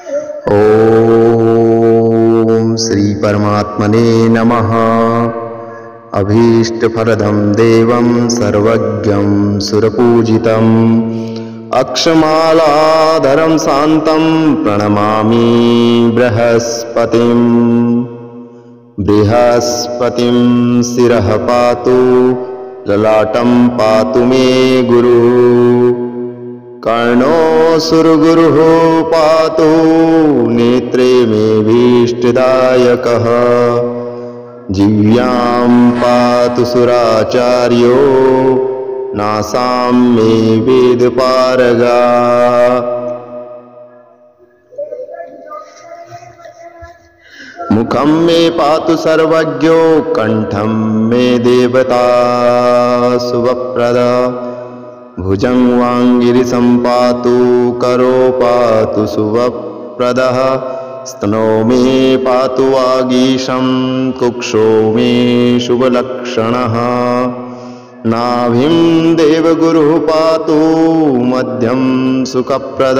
ओम श्री परमात्मने नमः। अभीष्टफलदं देवं सर्वज्ञं सुरपूजितम् अक्षमालाधरं शान्तं प्रणमामि बृहस्पतिम्। बृहस्पतिं शिरः पातु ललाटं पातु मे गुरुः। कर्णो सुरगुरुः पातु नेत्रे मे भीष्टदायकः। जिह्वां पातु सुराचार्यो नासां मे वेदपारगा। मुखं मे पातु सर्वज्ञो कंठं मे देवता शुभप्रदा। भुजङ्गाङ्गिरिसं पातु करो पातु शुभप्रदः। स्तनो मे पातु वागीशं कुक्षो मे शुभलक्षणः। नाभिं देवगुरुः पातु मध्यं सुखप्रद।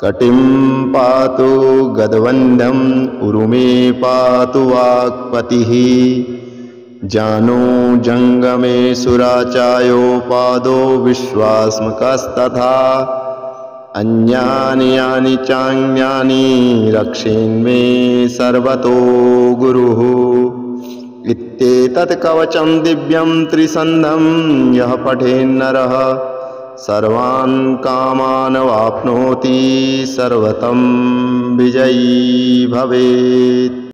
कटिं पातु गदवन्द्यं उरुमे पातु वाक्पतिः। जानो जङ्गमे सुराचायो पादो विश्वास्मकस्तथा। अन्यानि यानि चान्यानि रक्षेन्मे सर्वतो गुरुः। इत्येतत् कवचं दिव्यं त्रिसन्धं यः पठेन्नरः सर्वान् कामान् वाप्नोति सर्वतं विजयी भवेत्।